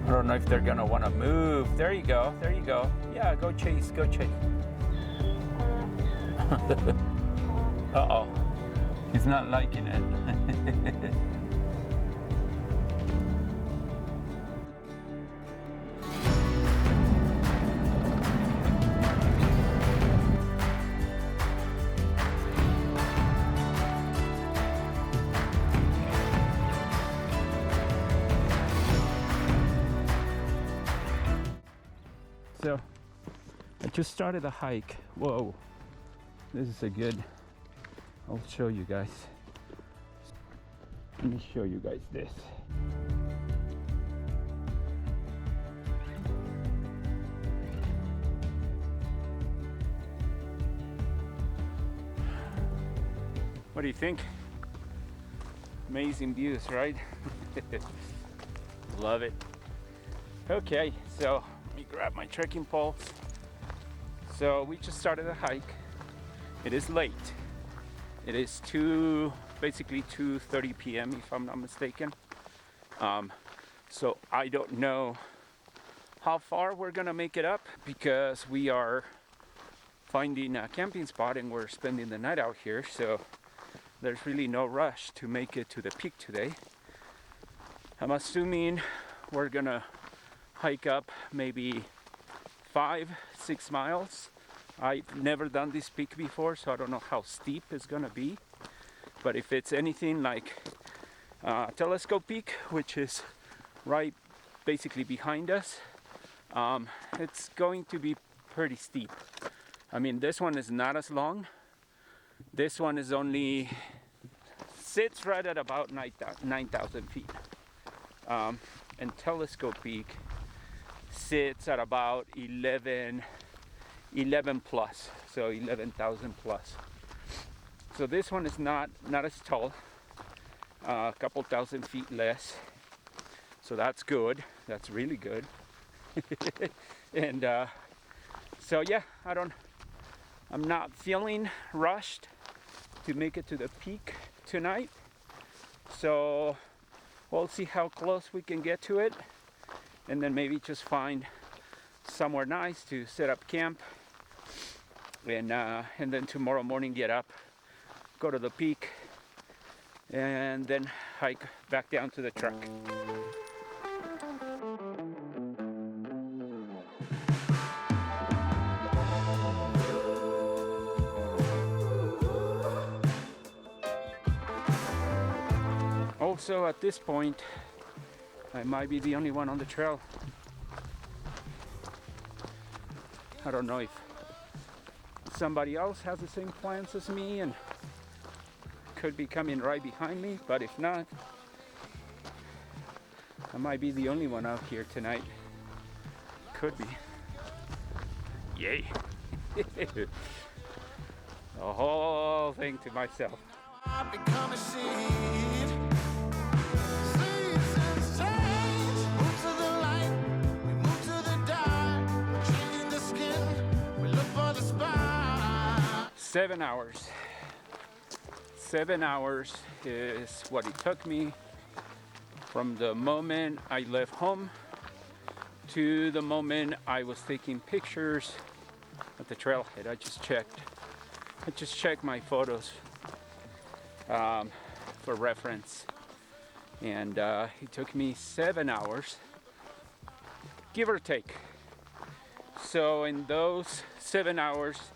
I don't know if they're gonna want to move. There you go. There you go. Yeah, go chase. Go chase. Uh-oh. He's not liking it. So I just started a hike. Whoa, this is a good, I'll show you guys. Let me show you guys this. What do you think? Amazing views, right? Love it. Okay, so let me grab my trekking poles. So we just started a hike. It is late. It is basically 2:30 p.m. if I'm not mistaken. So I don't know how far we're gonna make it up because we are finding a camping spot and we're spending the night out here. So there's really no rush to make it to the peak today. I'm assuming we're gonna hike up maybe 5-6 miles. I've never done this peak before, so I don't know how steep it's gonna be. But if it's anything like Telescope Peak, which is right basically behind us, it's going to be pretty steep. I mean, this one is not as long. This one is only sits right at about 9,000 feet. And Telescope Peak sits at about 11 plus, so 11,000 plus. So this one is not as tall, a couple thousand feet less. So that's good. That's really good. And so yeah, I'm not feeling rushed to make it to the peak tonight. So we'll see how close we can get to it, and then maybe just find somewhere nice to set up camp, and then tomorrow morning get up, go to the peak, and then hike back down to the truck. Also, at this point, I might be the only one on the trail. I don't know if somebody else has the same plans as me and could be coming right behind me, but if not, I might be the only one out here tonight. Could be. Yay! The whole thing to myself. I've become a seed. Seasons change. Move to the light. We move to the dark. Changing the skin. We look for the spot. 7 hours. 7 hours is what it took me from the moment I left home to the moment I was taking pictures at the trailhead. I just checked my photos for reference, and it took me 7 hours, give or take. So in those 7 hours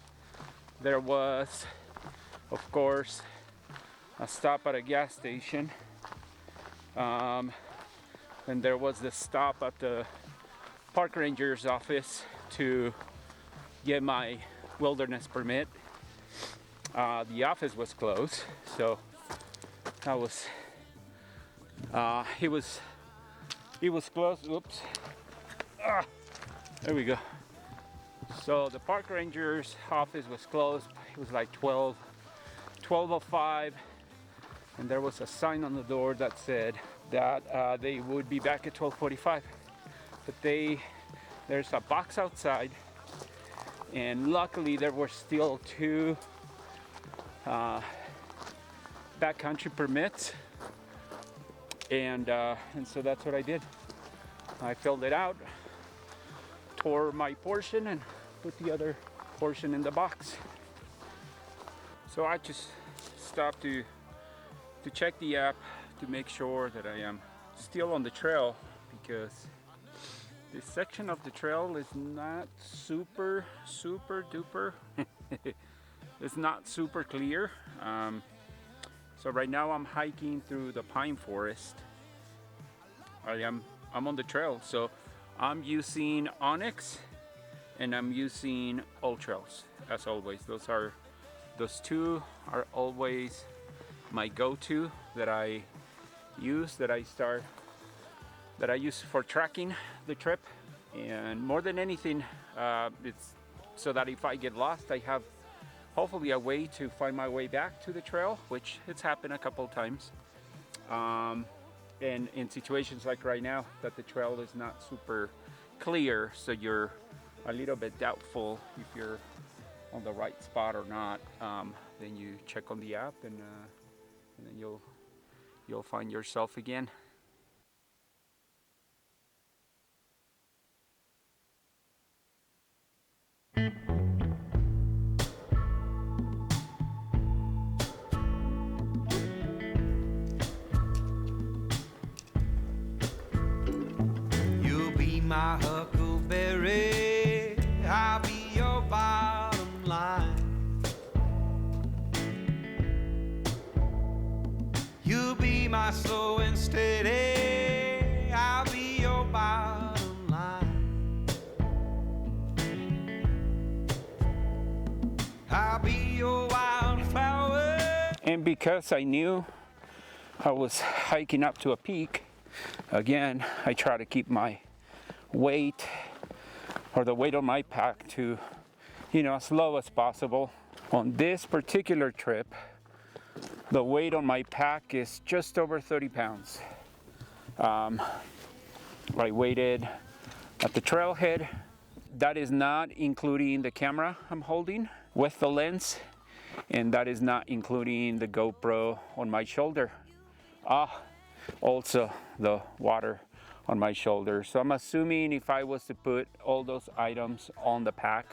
there was, of course, a stop at a gas station, and there was the stop at the park ranger's office to get my wilderness permit. The office was closed, so that was it was closed. Oops. There we go. So the park ranger's office was closed. It was like 12:05, and there was a sign on the door that said that they would be back at 12:45. But there's a box outside, and luckily there were still 2 backcountry permits, and so that's what I did. I filled it out, tore my portion, and put the other portion in the box. So I just stopped to check the app to make sure that I am still on the trail, because this section of the trail is not super duper it's not super clear. So right now I'm hiking through the pine forest. I'm on the trail, so I'm using Onyx and I'm using Ultras as always. Those two are always my go-to that I use for tracking the trip. And more than anything, it's so that if I get lost, I have hopefully a way to find my way back to the trail, which it's happened a couple of times. And in situations like right now that the trail is not super clear, so you're a little bit doubtful if you're on the right spot or not, then you check on the app, and then you'll find yourself again. You'll be my huckleberry, I'll be your bottom line. You'll be my slow and steady, I'll be your bottom line. I'll be your wildflower. And because I knew I was hiking up to a peak, again, I try to keep my weight, or the weight on my pack, to, as low as possible. On this particular trip, the weight on my pack is just over 30 pounds. I weighted at the trailhead. That is not including the camera I'm holding with the lens, and that is not including the GoPro on my shoulder. Also the water on my shoulder. So I'm assuming if I was to put all those items on the pack,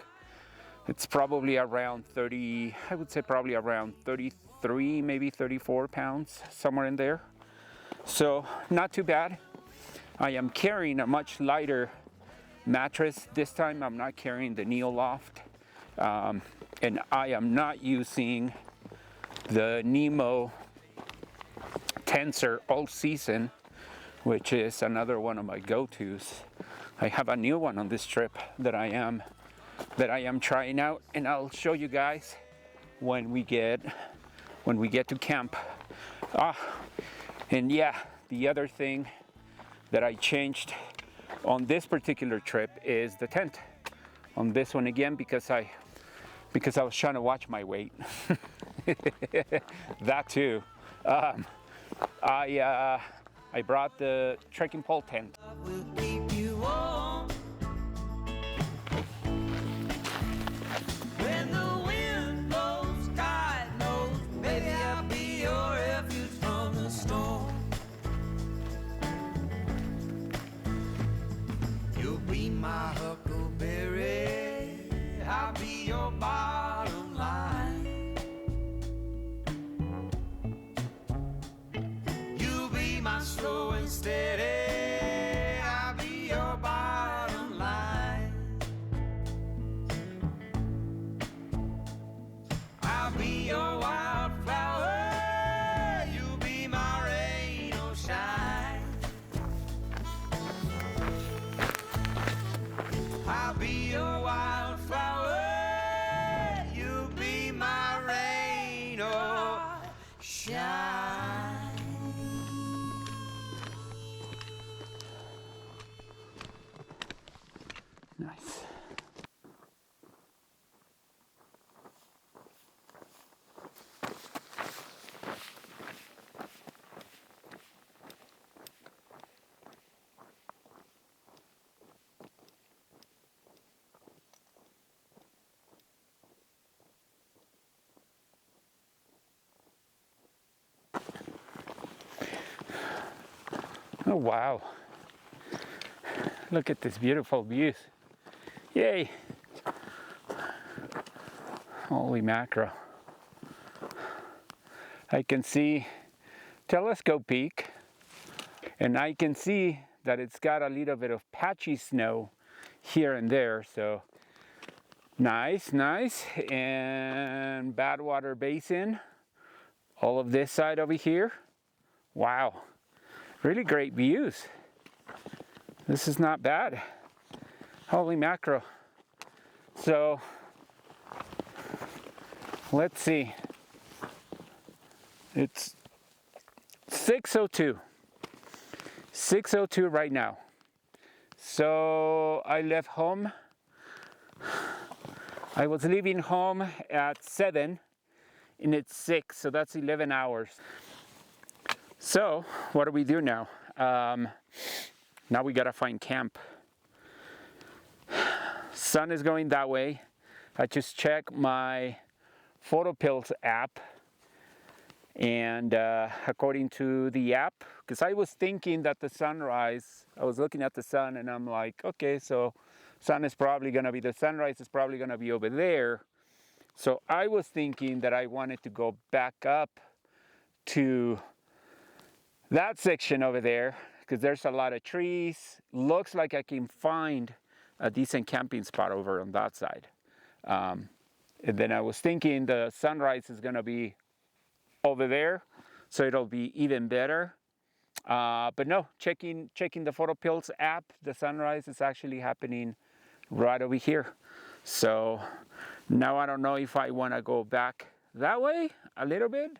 it's probably around 30, I would say probably around 33, maybe 34 pounds, somewhere in there. So not too bad. I am carrying a much lighter mattress. This time I'm not carrying the Neo Loft, and I am not using the Nemo Tensor All Season, which is another one of my go-tos. I have a new one on this trip that I am trying out, and I'll show you guys when we get to camp. And yeah, the other thing that I changed on this particular trip is the tent. On this one again, because I was trying to watch my weight. That too. I brought the trekking pole tent. Will keep you warm when the wind blows, God knows, baby, I'll be your refuge from the storm. You'll be my huckleberry, I'll be your bottom line. You'll be my slow and steady, I'll be your bottom line. I'll be your wildflower, you'll be my rain or shine. I'll be your wildflower, you'll be my rain or shine. Nice. Oh wow. Look at this beautiful views. Yay! Holy mackerel. I can see Telescope Peak, and I can see that it's got a little bit of patchy snow here and there, so nice, nice. And Badwater Basin, all of this side over here. Wow, really great views. This is not bad. Holy mackerel. So let's see. It's 6:02. 6:02 right now. So I left home. I was leaving home at 7 and it's 6, so that's 11 hours. So what do we do now? Now we gotta find camp. Sun is going that way. I just checked my PhotoPills app, and according to the app, because I was thinking that the sunrise, I was looking at the sun and I'm like, okay, so sun is probably gonna be, the sunrise is probably gonna be over there. So I was thinking that I wanted to go back up to that section over there because there's a lot of trees. Looks like I can find a decent camping spot over on that side. And then I was thinking the sunrise is gonna be over there, so it'll be even better. But no, checking the PhotoPills app, the sunrise is actually happening right over here. So now I don't know if I want to go back that way a little bit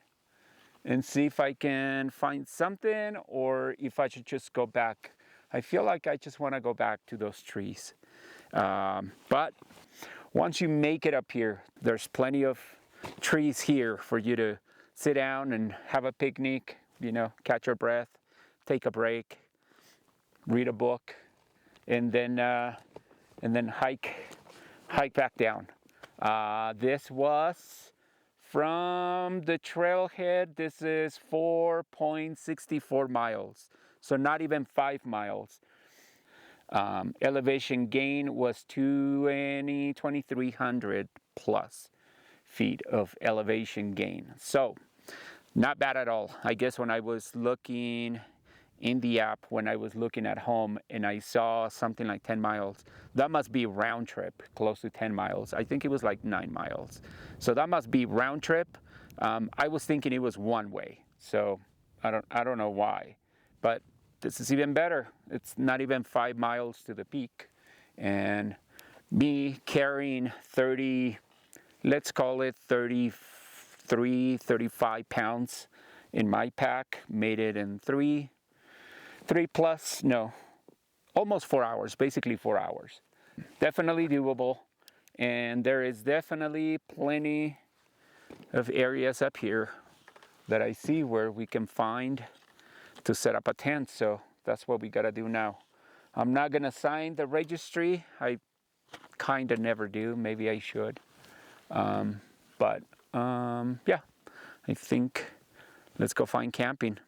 and see if I can find something, or if I should just go back. I feel like I just want to go back to those trees. But once you make it up here, there's plenty of trees here for you to sit down and have a picnic, you know, catch your breath, take a break, read a book, and then hike back down. This was from the trailhead. This is 4.64 miles, so not even 5 miles. Elevation gain was 2,300 plus feet of elevation gain. So not bad at all. I guess when I was looking in the app, when I was looking at home and I saw something like 10 miles, that must be round trip, close to 10 miles. I think it was like 9 miles. So that must be round trip. I was thinking it was one way. So I don't know why, but this is even better. It's not even 5 miles to the peak. And me carrying 30, let's call it 33, 35 pounds in my pack, made it in almost 4 hours, basically 4 hours. Definitely doable. And there is definitely plenty of areas up here that I see where we can find to set up a tent. So that's what we gotta do now. I'm not gonna sign the registry. I kinda never do. Maybe I should. Yeah, I think let's go find camping.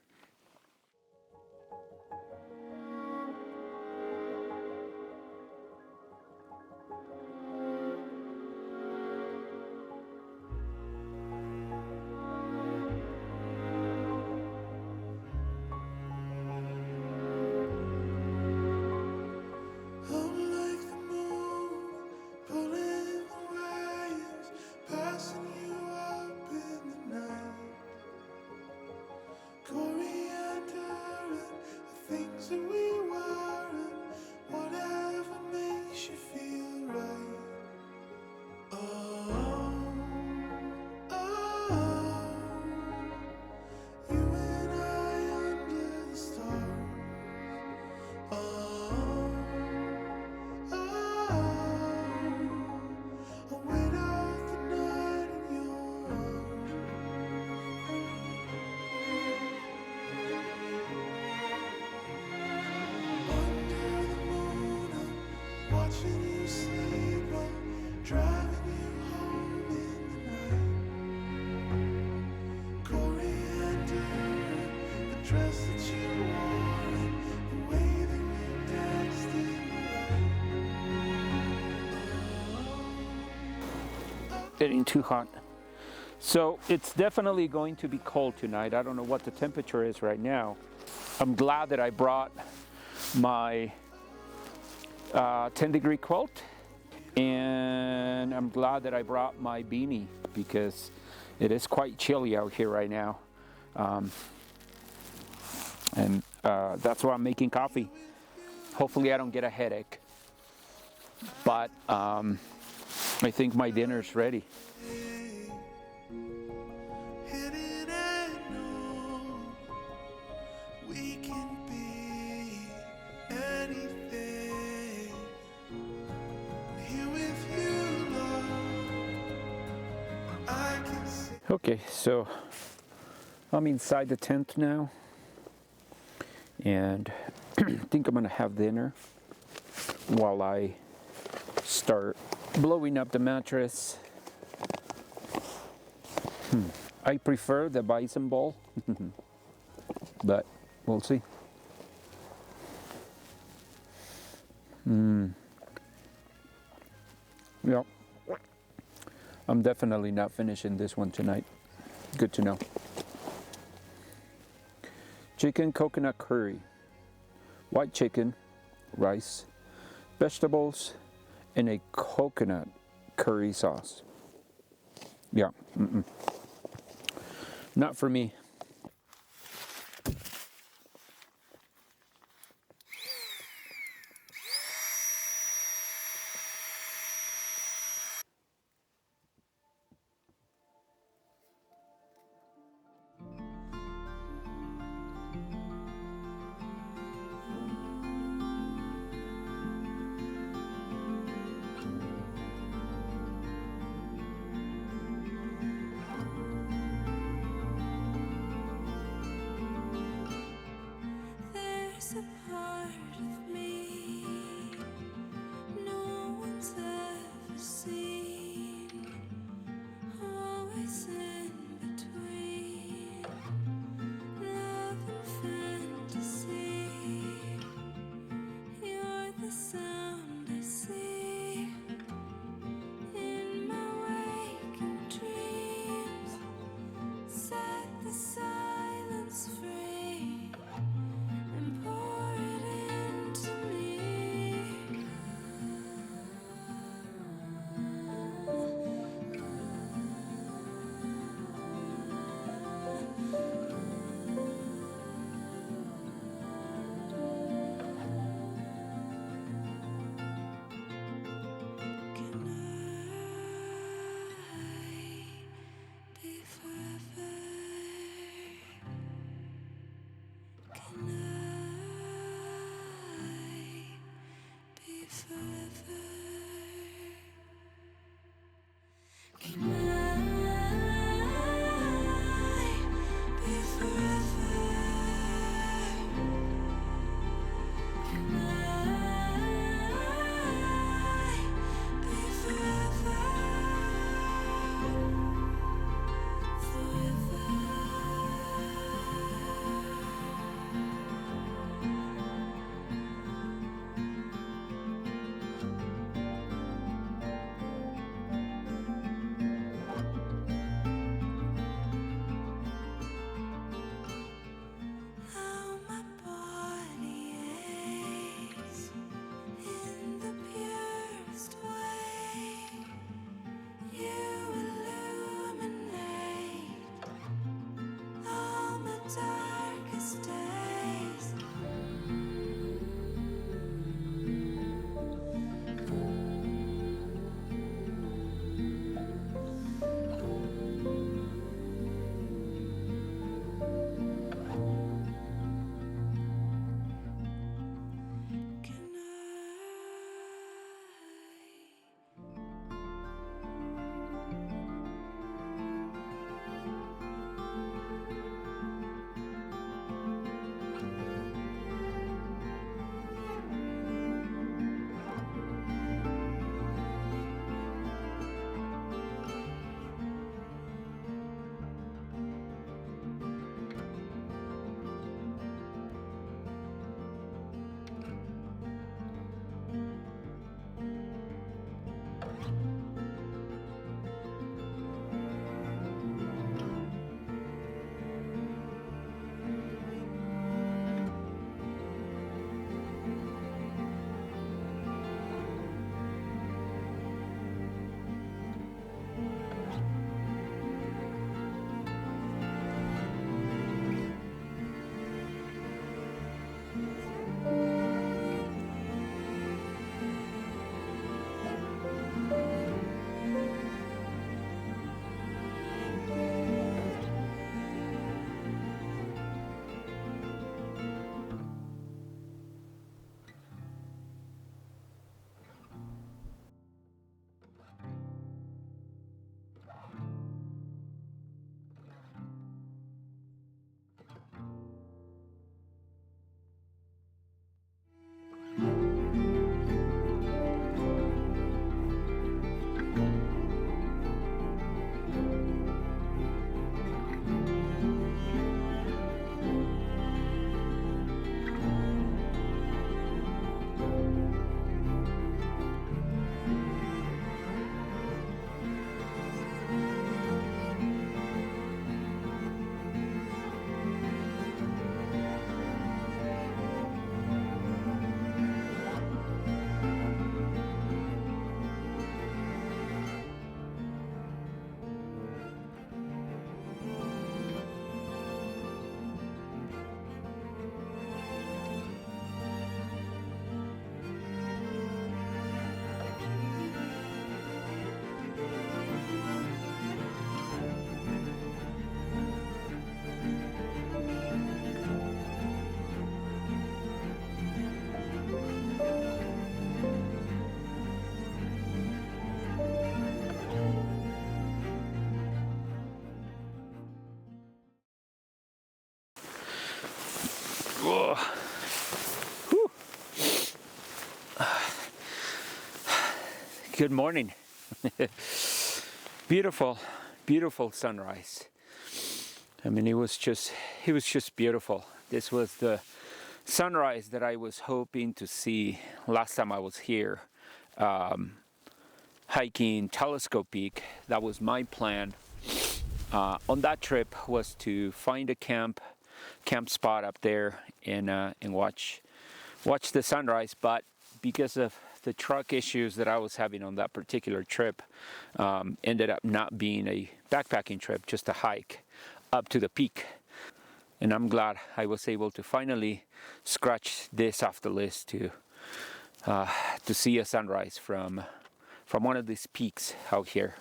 Go getting too hot. So it's definitely going to be cold tonight. I don't know what the temperature is right now. I'm glad that I brought my 10-degree quilt, and I'm glad that I brought my beanie because it is quite chilly out here right now. And that's why I'm making coffee. Hopefully I don't get a headache. But I think my dinner's ready. Okay, so I'm inside the tent now, and I think I'm gonna have dinner while I start blowing up the mattress. I prefer the bison bowl, but we'll see. Yeah. I'm definitely not finishing this one tonight. Good to know. Chicken coconut curry, white chicken, rice, vegetables, and a coconut curry sauce. Yeah, not for me. There's a part of me no one's ever seen, always in between love and fantasy. You're the sound I see in my waking dreams. Set the silence free and pour it into me. Can I be forever? Can I be forever? Can I be forever? Can I be forever? Forever. Oh. Whew. Good morning. Beautiful, beautiful sunrise. I mean, it was just beautiful. This was the sunrise that I was hoping to see last time I was here, hiking Telescope Peak. That was my plan. On that trip was to find a camp spot up there and watch the sunrise. But because of the truck issues that I was having on that particular trip, ended up not being a backpacking trip, just a hike up to the peak. And I'm glad I was able to finally scratch this off the list to see a sunrise from one of these peaks out here.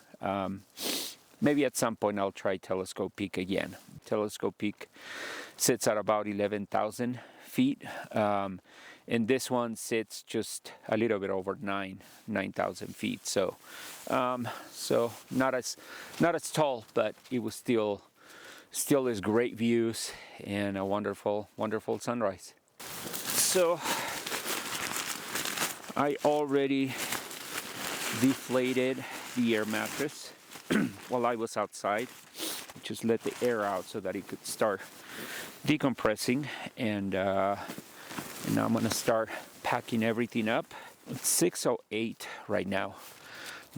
Maybe at some point I'll try Telescope Peak again. Telescope Peak sits at about 11,000 feet. And this one sits just a little bit over 9,000 feet. So not as tall, but it was still is great views and a wonderful sunrise. So I already deflated the air mattress while I was outside. Just let the air out so that it could start decompressing, and now I'm gonna start packing everything up. It's 6:08 right now.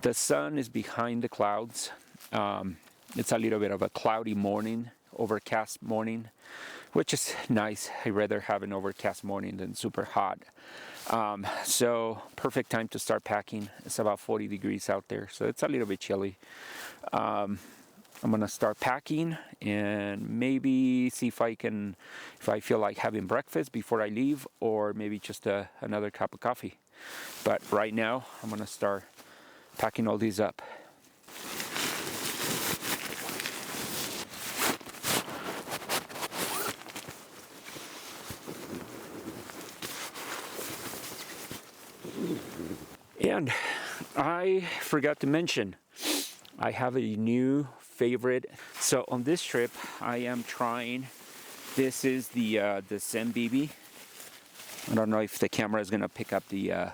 The sun is behind the clouds. It's a little bit of a cloudy morning, overcast morning, which is nice. I'd rather have an overcast morning than super hot. So perfect time to start packing. It's about 40 degrees out there, so it's a little bit chilly. I'm gonna start packing and maybe see if I feel like having breakfast before I leave, or maybe just another cup of coffee. But right now, I'm gonna start packing all these up. And I forgot to mention, I have a new favorite. So on this trip, I am trying, this is the Zenbivy. I don't know if the camera is gonna pick up the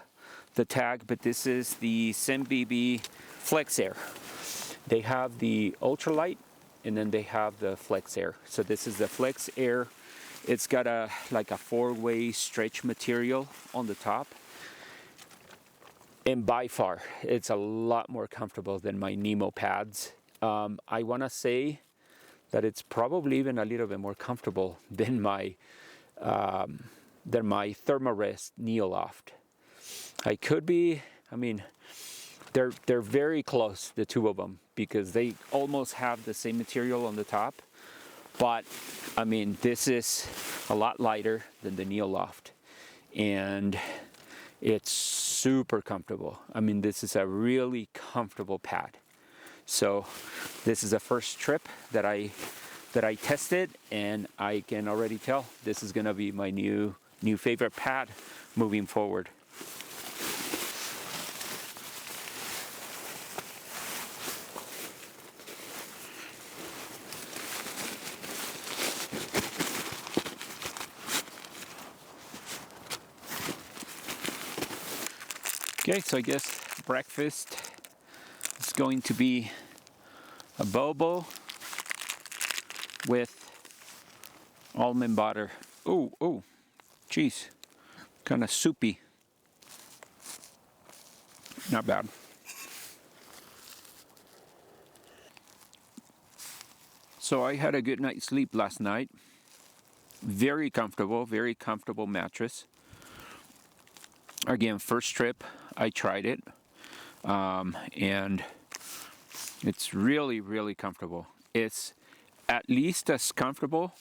tag, but this is the Zenbivy Flex Air. They have the ultralight, and then they have the Flex Air. So this is the Flex Air. It's got like a 4-way stretch material on the top. And by far, it's a lot more comfortable than my Nemo pads. I want to say that it's probably even a little bit more comfortable than my Thermarest Neoloft. I could be, I mean, they're very close, the two of them, because they almost have the same material on the top. But I mean, this is a lot lighter than the Neoloft, and it's super comfortable. I mean, this is a really comfortable pad. So this is the first trip that I tested, and I can already tell this is gonna be my new favorite pad moving forward. Okay, so I guess breakfast is going to be a bobo with almond butter. Oh, geez, kind of soupy. Not bad. So I had a good night's sleep last night. Very comfortable mattress. Again, first trip, I tried it, and it's really comfortable. It's at least as comfortable,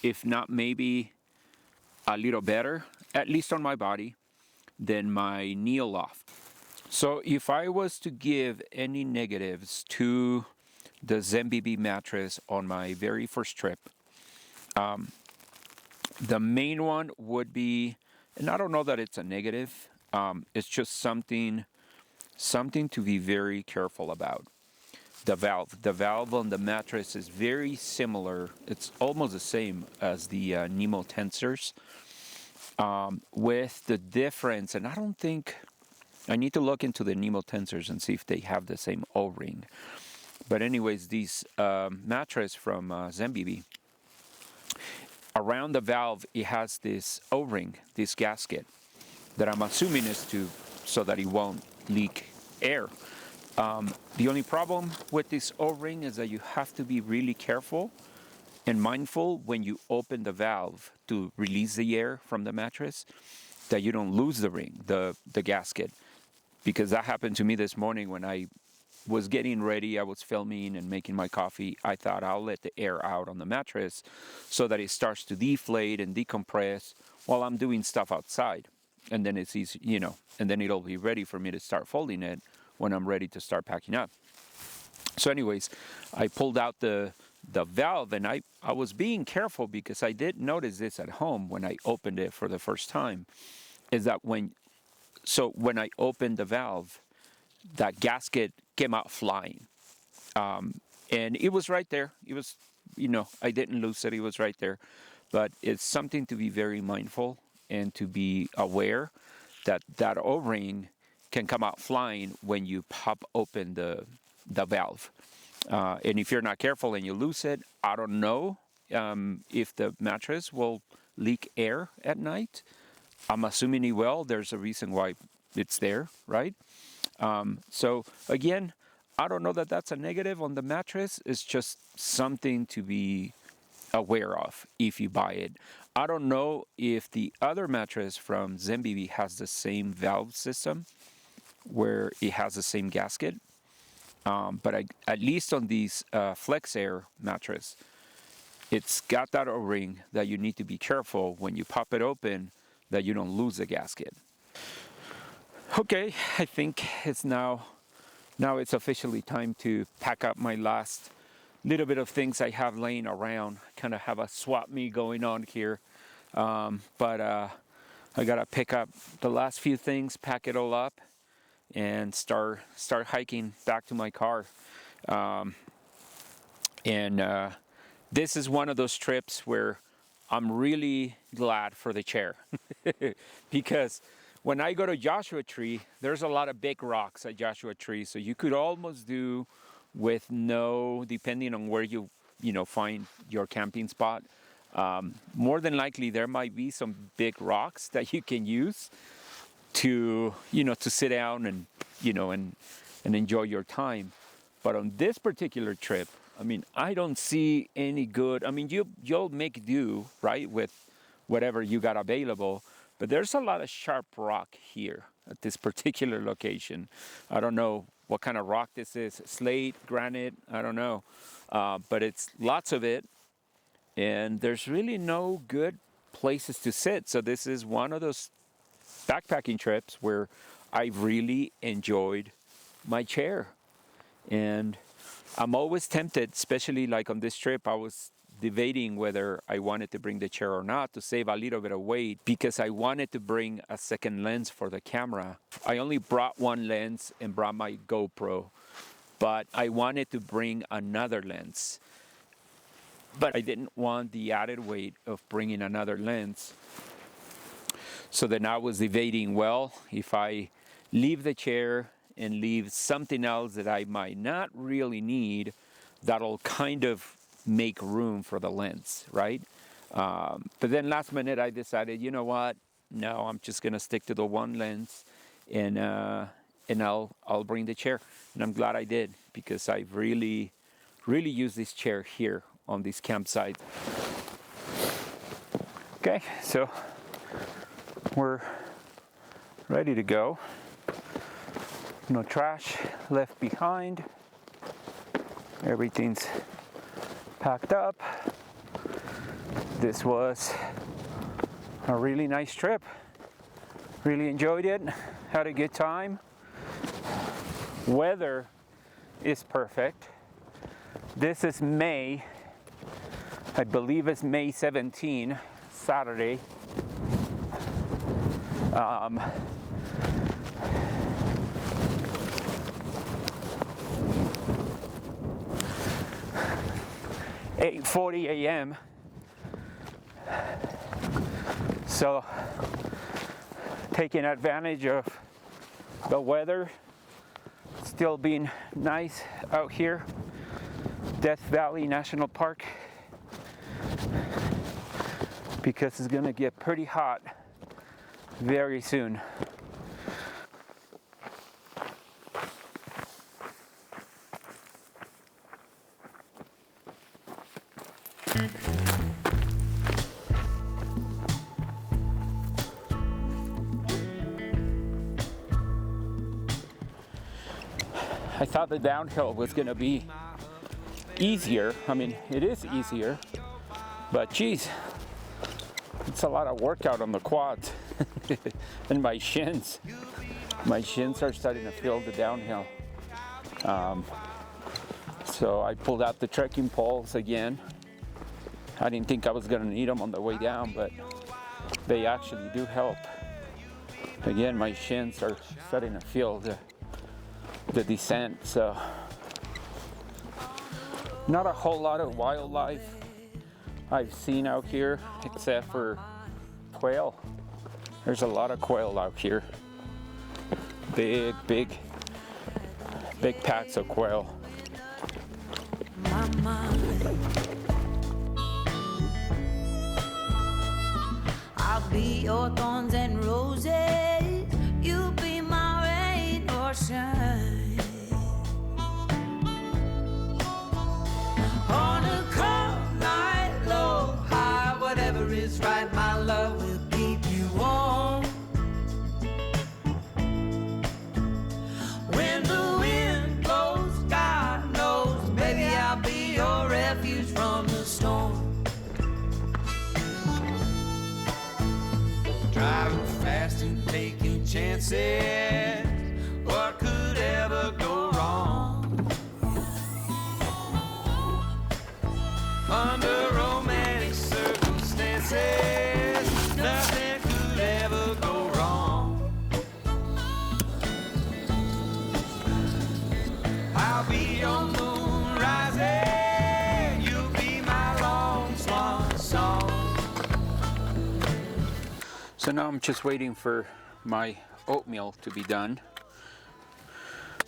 if not maybe a little better, at least on my body, than my Neoloft. So if I was to give any negatives to the Zenbivy mattress on my very first trip, the main one would be, and I don't know that it's a negative, it's just something to be very careful about. The valve on the mattress is very similar. It's almost the same as the Nemo tensors. with the difference, and I don't think, I need to look into the Nemo tensors and see if they have the same O-ring. But anyways, these mattress from Zenbivy, around the valve, it has this O-ring, this gasket, that I'm assuming is so that it won't leak air. The only problem with this O-ring is that you have to be really careful and mindful when you open the valve to release the air from the mattress, that you don't lose the ring, the gasket. Because that happened to me this morning when I was getting ready, I was filming and making my coffee. I thought I'll let the air out on the mattress so that it starts to deflate and decompress while I'm doing stuff outside. And then it's easy, and then it'll be ready for me to start folding it when I'm ready to start packing up. So anyways, I pulled out the valve, and I was being careful because I did notice this at home when I opened it for the first time, is that when I opened the valve, that gasket came out flying. And it was right there. It was, I didn't lose it. It was right there. But it's something to be very mindful and to be aware that O-ring can come out flying when you pop open the valve. And if you're not careful and you lose it, I don't know if the mattress will leak air at night. I'm assuming it will. There's a reason why it's there, right? So again, I don't know that that's a negative on the mattress. It's just something to be aware of if you buy it. I don't know if the other mattress from Zenbivy has the same valve system where it has the same gasket. But at least on these Flex Air mattress, it's got that O-ring that you need to be careful when you pop it open that you don't lose the gasket. Okay, I think it's now it's officially time to pack up my last little bit of things I have laying around. Kind of have a swap me going on here. But I gotta pick up the last few things, pack it all up, and start hiking back to my car. This is one of those trips where I'm really glad for the chair because when I go to Joshua Tree, there's a lot of big rocks at Joshua Tree, so you could almost do with depending on where you find your camping spot. More than likely, there might be some big rocks that you can use to sit down and enjoy your time. But on this particular trip, I mean, I don't see any good. I mean, you'll make do, right, with whatever you got available. But there's a lot of sharp rock here at this particular location. I don't know what kind of rock this is, slate, granite, I don't know. But it's lots of it. And there's really no good places to sit. So this is one of those backpacking trips where I really enjoyed my chair. And I'm always tempted, especially like on this trip, I was debating whether I wanted to bring the chair or not to save a little bit of weight because I wanted to bring a second lens for the camera. I only brought one lens and brought my GoPro, but I wanted to bring another lens. But I didn't want the added weight of bringing another lens. So then I was debating, well, if I leave the chair and leave something else that I might not really need, that'll kind of make room for the lens, right? But then last minute I decided, you know what? No, I'm just gonna stick to the one lens, and I'll bring the chair. And I'm glad I did because I really use this chair here on this campsite. Okay, so we're ready to go. No trash left behind. Everything's packed up. This was a really nice trip. Really enjoyed it. Had a good time. Weather is perfect. This is May. I believe it's May 17, Saturday. (8:40 a.m.) So taking advantage of the weather, still being nice out here. Death Valley National Park, because it's gonna get pretty hot very soon. I thought the downhill was gonna be easier. I mean, it is easier, but geez, it's a lot of workout on the quads and my shins. My shins are starting to feel the downhill. So I pulled out the trekking poles again. I didn't think I was gonna need them on the way down, but they actually do help. Again, my shins are starting to feel the descent. So not a whole lot of wildlife I've seen out here except for quail. There's a lot of quail out here. Big packs of quail. I'll be your thorns and roses. You'll be my rain or shine. On a cold night, low, high, whatever is right, my love will keep you warm. When the wind blows, God knows, baby, I'll be your refuge from the storm. Driving fast and taking chances. What could ever go wrong? Under romantic circumstances, nothing could ever go wrong. I'll be your moon rising. You'll be my long swan song. So now I'm just waiting for my oatmeal to be done.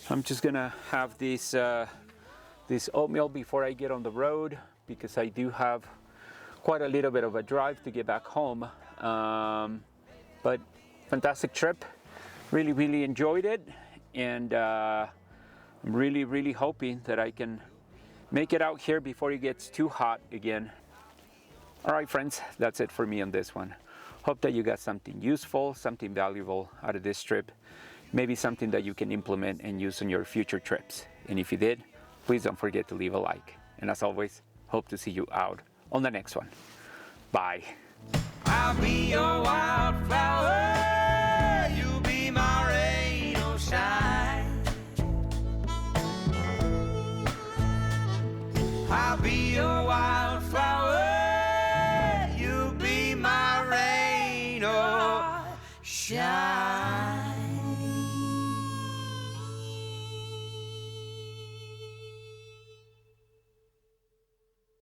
I'm just gonna have this oatmeal before I get on the road, because I do have quite a little bit of a drive to get back home. But fantastic trip, really enjoyed it, and I'm really hoping that I can make it out here before it gets too hot again. All right, friends, that's it for me on this one. Hope that you got something useful, something valuable out of this trip, maybe something that you can implement and use on your future trips. And if you did, please don't forget to leave a like. And as always, hope to see you out on the next one. Bye. I'll be your wildflower. You'll be my rain or shine. I'll be your wildflower. You'll be my rain or shine.